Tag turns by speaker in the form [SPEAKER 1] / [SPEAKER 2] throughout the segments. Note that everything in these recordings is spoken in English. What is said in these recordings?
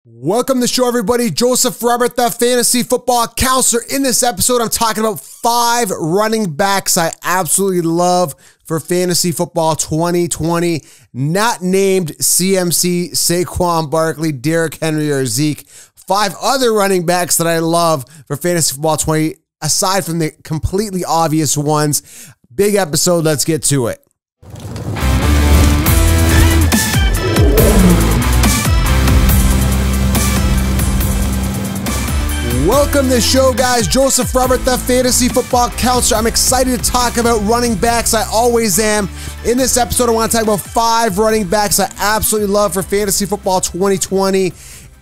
[SPEAKER 1] Welcome to the show, everybody. Joseph Robert, the fantasy football counselor. In this episode, I'm talking about 5 running backs I absolutely love for fantasy football 2020. Not named CMC, Saquon Barkley, Derrick Henry, or Zeke. 5 other running backs that I love for fantasy football 20, aside from the completely obvious ones. Big episode. Let's get to it. Welcome to the show, guys. Joseph Robert, the fantasy football counselor. I'm excited to talk about running backs. I always am. In this episode, I want to talk about 5 running backs I absolutely love for fantasy football 2020.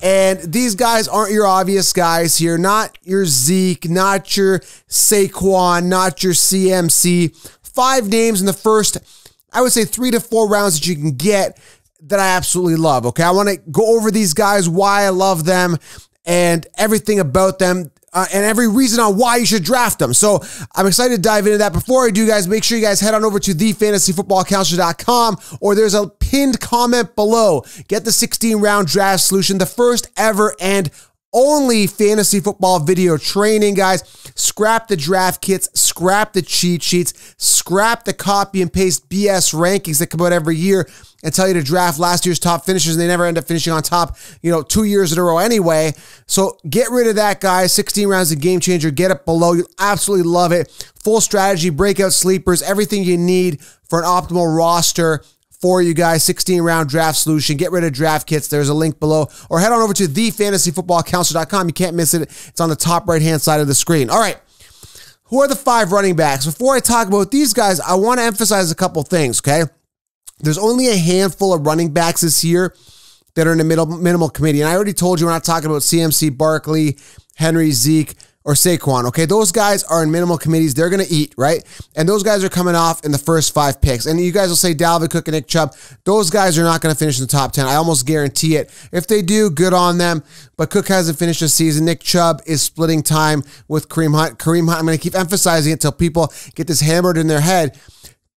[SPEAKER 1] And these guys aren't your obvious guys here. Not your Zeke, not your Saquon, not your CMC. 5 names in the first, I would say 3 to 4 rounds that you can get that I absolutely love. Okay, I want to go over these guys, why I love them, and everything about them, and every reason on why you should draft them. So I'm excited to dive into that. Before I do, guys, make sure you guys head on over to thefantasyfootballcounselor.com, or there's a pinned comment below. Get the 16-round draft solution, the first ever and only fantasy football video training, guys. Scrap the draft kits, scrap the cheat sheets, scrap the copy and paste BS rankings that come out every year and tell you to draft last year's top finishers, and they never end up finishing on top, 2 years in a row anyway. So get rid of that, guys. 16 rounds of game changer. Get it below. You'll absolutely love it. Full strategy, breakout sleepers, everything you need for an optimal roster for you guys. 16-round draft solution. Get rid of draft kits. There's a link below. Or head on over to thefantasyfootballcounselor.com. You can't miss it. It's on the top right-hand side of the screen. All right. Who are the 5 running backs? Before I talk about these guys, I want to emphasize a couple things, okay? There's only a handful of running backs this year that are in the minimal committee. And I already told you we're not talking about CMC, Barkley, Henry, Zeke, or Saquon, okay? Those guys are in minimal committees. They're going to eat, right? And those guys are coming off in the first 5 picks. And you guys will say Dalvin Cook and Nick Chubb. Those guys are not going to finish in the top 10. I almost guarantee it. If they do, good on them. But Cook hasn't finished the season. Nick Chubb is splitting time with Kareem Hunt. Kareem Hunt, I'm going to keep emphasizing it until people get this hammered in their head.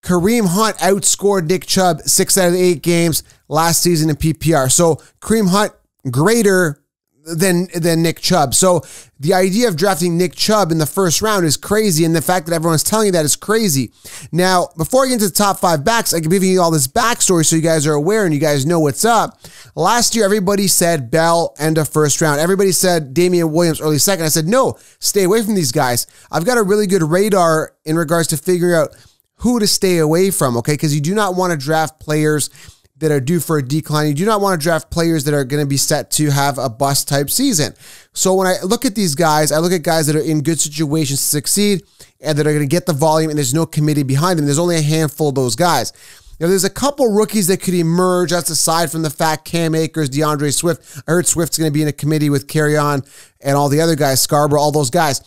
[SPEAKER 1] Kareem Hunt outscored Nick Chubb 6 out of the 8 games last season in PPR. So Kareem Hunt greater than Nick Chubb. So the idea of drafting Nick Chubb in the first round is crazy, and the fact that everyone's telling you that is crazy. Now, before I get into the top 5 backs, I can give you all this backstory so you guys are aware and you guys know what's up. Last year, everybody said Bell end of first round. Everybody said Damian Williams early second. I said, no, stay away from these guys. I've got a really good radar in regards to figuring out who to stay away from, okay? Because you do not want to draft players that are due for a decline. You do not want to draft players that are going to be set to have a bust type season. So when I look at these guys, I look at guys that are in good situations to succeed and that are going to get the volume, and there's no committee behind them. There's only a handful of those guys. Now, there's a couple rookies that could emerge. That's aside from the fact Cam Akers, DeAndre Swift. I heard Swift's going to be in a committee with Kerryon and all the other guys, Scarborough, all those guys.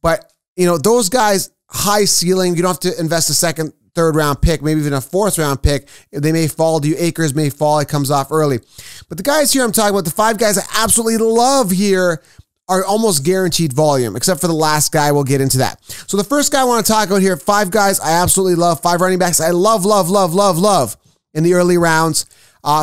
[SPEAKER 1] But, those guys, high ceiling. You don't have to invest a second, third round pick, maybe even a 4th round pick. They may fall to you. Akers may fall. It comes off early. But the guys here I'm talking about, the 5 guys I absolutely love here, are almost guaranteed volume, except for the last guy. We'll get into that. So the first guy I want to talk about here, 5 guys I absolutely love, 5 running backs I love in the early rounds.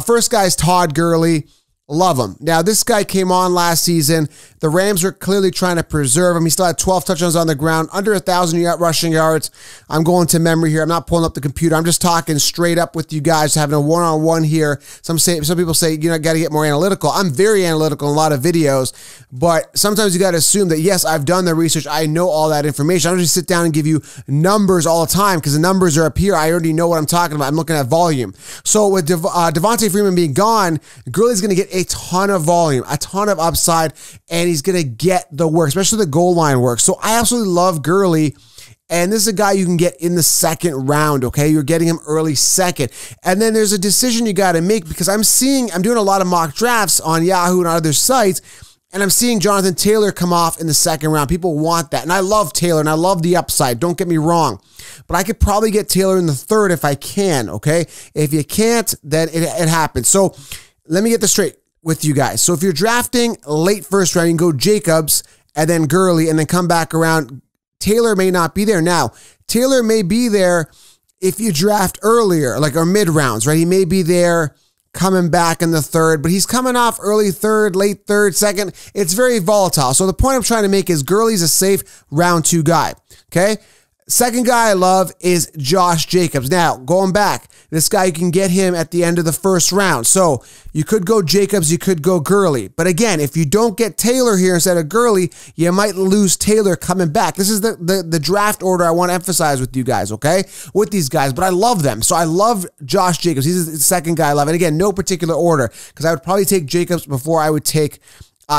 [SPEAKER 1] First guy is Todd Gurley. Love him. Now, this guy came on last season. The Rams were clearly trying to preserve him. He still had 12 touchdowns on the ground, under 1,000 rushing yards. I'm going to memory here. I'm not pulling up the computer. I'm just talking straight up with you guys, having a one-on-one here. Some people say, got to get more analytical. I'm very analytical in a lot of videos, but sometimes you got to assume that, yes, I've done the research. I know all that information. I don't just sit down and give you numbers all the time because the numbers are up here. I already know what I'm talking about. I'm looking at volume. So with Devontae Freeman being gone, Gurley's going to get a ton of volume, a ton of upside, and he's going to get the work, especially the goal line work. So I absolutely love Gurley, and this is a guy you can get in the second round, okay? You're getting him early second. And then there's a decision you got to make because I'm doing a lot of mock drafts on Yahoo and other sites, and I'm seeing Jonathan Taylor come off in the second round. People want that, and I love Taylor, and I love the upside. Don't get me wrong. But I could probably get Taylor in the 3rd if I can, okay? If you can't, then it happens. So let me get this straight with you guys. So if you're drafting late first round, you can go Jacobs and then Gurley and then come back around. Taylor may not be there. Now, Taylor may be there if you draft earlier, or mid rounds, right? He may be there coming back in the third, but he's coming off early third, late third, second. It's very volatile. So the point I'm trying to make is Gurley's a safe round 2 guy. Okay. Second guy I love is Josh Jacobs. Now, going back, this guy, you can get him at the end of the first round. So you could go Jacobs, you could go Gurley. But again, if you don't get Taylor here instead of Gurley, you might lose Taylor coming back. This is the draft order I want to emphasize with you guys, okay? With these guys, but I love them. So I love Josh Jacobs. He's the second guy I love. And again, no particular order, because I would probably take Jacobs before I would take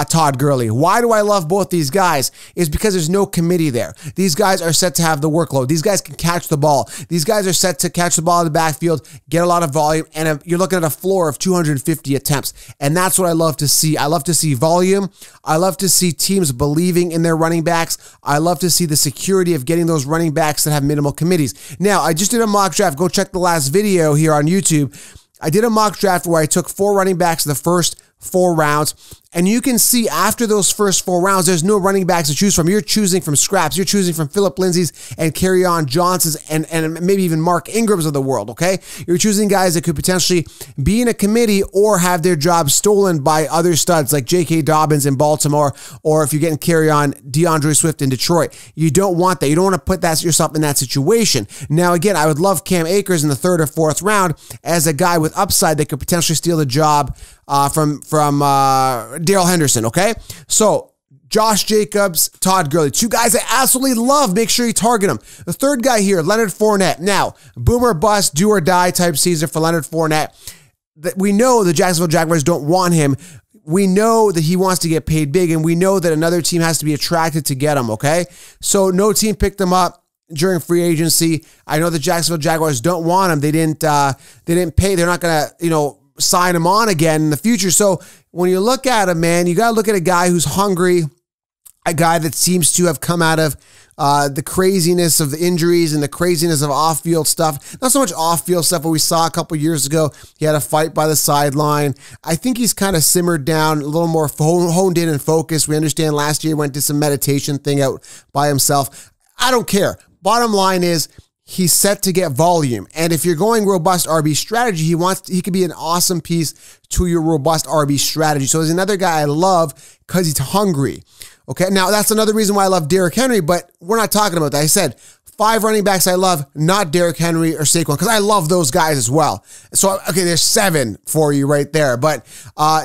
[SPEAKER 1] Todd Gurley. Why do I love both these guys? Is because there's no committee there. These guys are set to have the workload. These guys can catch the ball. These guys are set to catch the ball in the backfield, get a lot of volume, and you're looking at a floor of 250 attempts. And that's what I love to see. I love to see volume. I love to see teams believing in their running backs. I love to see the security of getting those running backs that have minimal committees. Now, I just did a mock draft. Go check the last video here on YouTube. I did a mock draft where I took 4 running backs in the first 4 rounds. And you can see after those first 4 rounds, there's no running backs to choose from. You're choosing from scraps. You're choosing from Phillip Lindsay's and Kerryon Johnson's and maybe even Mark Ingram's of the world, okay? You're choosing guys that could potentially be in a committee or have their job stolen by other studs like J.K. Dobbins in Baltimore, or if you're getting Kerryon, DeAndre Swift in Detroit. You don't want that. You don't want to put yourself in that situation. Now, again, I would love Cam Akers in the 3rd or 4th round as a guy with upside that could potentially steal the job from Darrell Henderson, okay? So, Josh Jacobs, Todd Gurley, 2 guys I absolutely love. Make sure you target them. The 3rd guy here, Leonard Fournette. Now, boomer bust, do or die type season for Leonard Fournette. We know the Jacksonville Jaguars don't want him. We know that he wants to get paid big, and we know that another team has to be attracted to get him, okay? So, no team picked him up during free agency. I know the Jacksonville Jaguars don't want him. They didn't pay. They're not going to, sign him on again in the future. So when you look at him, man, you got to look at a guy who's hungry, a guy that seems to have come out of the craziness of the injuries and the craziness of off-field stuff. Not so much off-field stuff, but we saw a couple years ago, he had a fight by the sideline. I think he's kind of simmered down, a little more honed in and focused. We understand last year he went to some meditation thing out by himself. I don't care. Bottom line is, he's set to get volume. And if you're going robust RB strategy, he could be an awesome piece to your robust RB strategy. So there's another guy I love because he's hungry. Okay, now that's another reason why I love Derrick Henry, but we're not talking about that. I said 5 running backs I love, not Derrick Henry or Saquon, because I love those guys as well. So, okay, there's 7 for you right there. But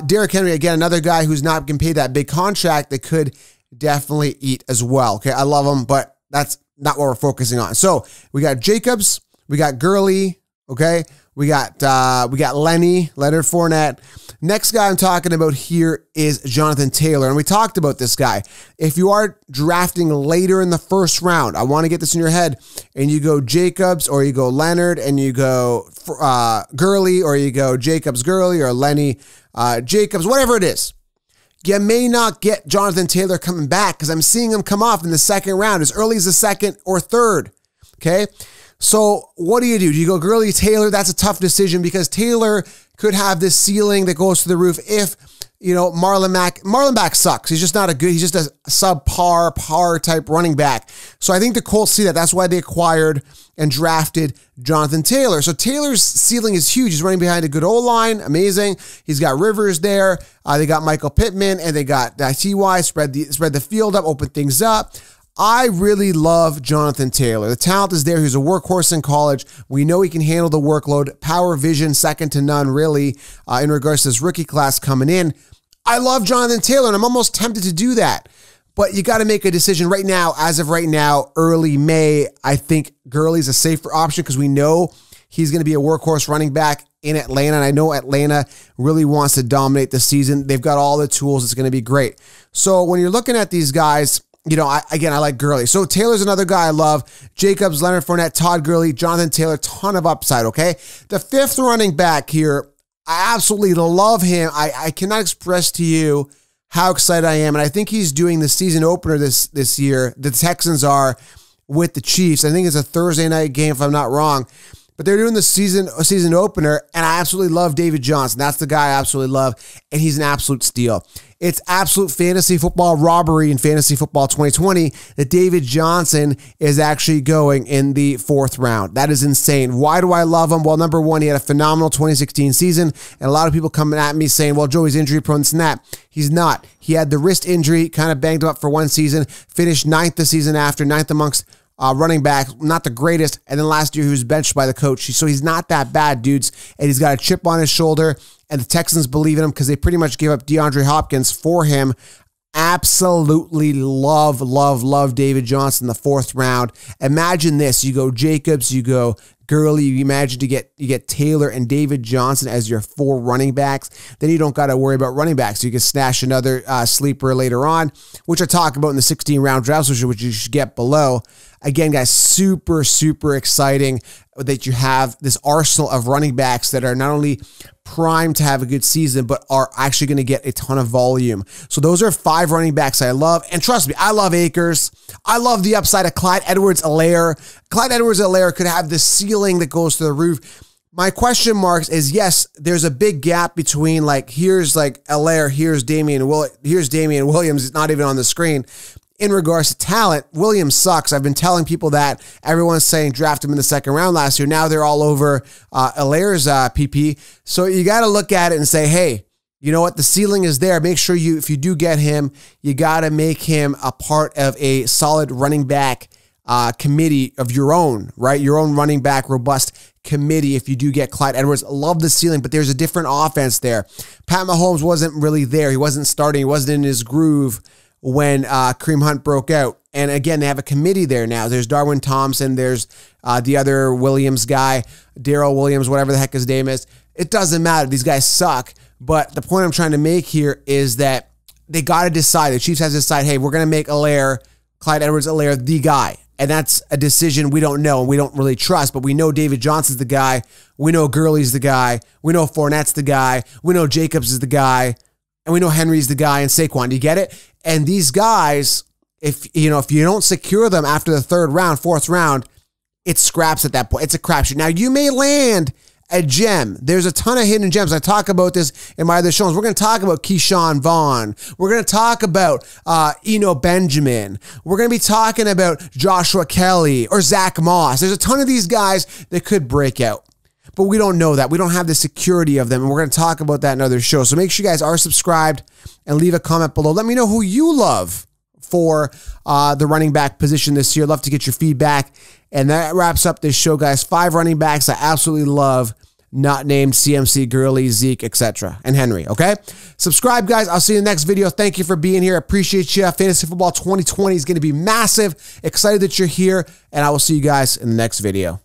[SPEAKER 1] Derrick Henry, again, another guy who's not getting paid that big contract that could definitely eat as well. Okay, I love him, but that's not what we're focusing on. So we got Jacobs, we got Gurley, okay? We got Leonard Fournette. Next guy I'm talking about here is Jonathan Taylor, and we talked about this guy. If you are drafting later in the first round, I want to get this in your head, and you go Jacobs, or you go Leonard, and you go Gurley, or you go Jacobs Gurley, or Lenny Jacobs, whatever it is. You may not get Jonathan Taylor coming back because I'm seeing him come off in the 2nd round as early as the 2nd or 3rd. Okay. So what do? Do you go Gurley, Taylor? That's a tough decision because Taylor could have this ceiling that goes to the roof if, Marlon Mack sucks. He's just not he's just a subpar, par type running back. So I think the Colts see that. That's why they acquired and drafted Jonathan Taylor. So Taylor's ceiling is huge. He's running behind a good O-line. Amazing. He's got Rivers there. They got Michael Pittman, and they got T.Y. Spread the field up, open things up. I really love Jonathan Taylor. The talent is there. He's a workhorse in college. We know he can handle the workload. Power vision, second to none, really, in regards to this rookie class coming in. I love Jonathan Taylor, and I'm almost tempted to do that. But you got to make a decision right now. As of right now, early May, I think Gurley's a safer option because we know he's going to be a workhorse running back in Atlanta. And I know Atlanta really wants to dominate the season. They've got all the tools. It's going to be great. So when you're looking at these guys, I like Gurley. So Taylor's another guy I love. Jacobs, Leonard Fournette, Todd Gurley, Jonathan Taylor, ton of upside, okay? The 5th running back here, I absolutely love him. I cannot express to you how excited I am. And I think he's doing the season opener this year. The Texans are with the Chiefs. I think it's a Thursday night game if I'm not wrong. but they're doing the season opener, and I absolutely love David Johnson. That's the guy I absolutely love, and he's an absolute steal. It's absolute fantasy football robbery in fantasy football 2020 that David Johnson is actually going in the 4th round. That is insane. Why do I love him? Well, number one, he had a phenomenal 2016 season, and a lot of people coming at me saying, well, Joey's injury prone, this and that. He's not. He had the wrist injury, kind of banged him up for one season, finished 9th the season after, 9th amongst running back, not the greatest. And then last year he was benched by the coach. So he's not that bad, dudes. And he's got a chip on his shoulder. And the Texans believe in him because they pretty much gave up DeAndre Hopkins for him. Absolutely love David Johnson in the 4th round. Imagine this. You go Jacobs, you go Gurley, you imagine you get Taylor and David Johnson as your 4 running backs. Then you don't got to worry about running backs. You can stash another sleeper later on, which I talk about in the 16-round draft, which you should get below. Again, guys, super exciting that you have this arsenal of running backs that are not only primed to have a good season, but are actually going to get a ton of volume. So those are 5 running backs I love. And trust me, I love Akers. I love the upside of Clyde Edwards-Helaire. Clyde Edwards-Helaire could have the ceiling that goes to the roof. My question marks is, yes, there's a big gap between here's Helaire, here's Damian Williams. It's not even on the screen. In regards to talent, Williams sucks. I've been telling people that. Everyone's saying draft him in the 2nd round last year. Now they're all over Helaire's PP. So you got to look at it and say, hey, you know what? The ceiling is there. Make sure if you do get him, you got to make him a part of a solid running back committee of your own, right? Your own running back robust committee if you do get Clyde Edwards. Love the ceiling, but there's a different offense there. Pat Mahomes wasn't really there. He wasn't starting. He wasn't in his groove when Kareem Hunt broke out. And again, they have a committee there now. There's Darwin Thompson. There's the other Williams guy, Darrell Williams, whatever the heck his name is. It doesn't matter. These guys suck. But the point I'm trying to make here is that they got to decide. The Chiefs has to decide, hey, we're going to make Clyde Edwards-Helaire the guy. And that's a decision we don't know and we don't really trust. But we know David Johnson's the guy. We know Gurley's the guy. We know Fournette's the guy. We know Jacobs is the guy. And we know Henry's the guy and Saquon. Do you get it? And these guys, if you don't secure them after the 3rd round, 4th round, it's scraps at that point. It's a crapshoot. Now, you may land a gem. There's a ton of hidden gems. I talk about this in my other shows. We're going to talk about Keyshawn Vaughn. We're going to talk about Eno Benjamin. We're going to be talking about Joshua Kelly or Zach Moss. There's a ton of these guys that could break out. But we don't know that. We don't have the security of them. And we're going to talk about that in other shows. So make sure you guys are subscribed and leave a comment below. Let me know who you love for the running back position this year. Love to get your feedback. And that wraps up this show, guys. 5 running backs I absolutely love, not named CMC, Gurley, Zeke, etc. and Henry, okay? Subscribe, guys. I'll see you in the next video. Thank you for being here. I appreciate you. Fantasy Football 2020 is going to be massive. Excited that you're here. And I will see you guys in the next video.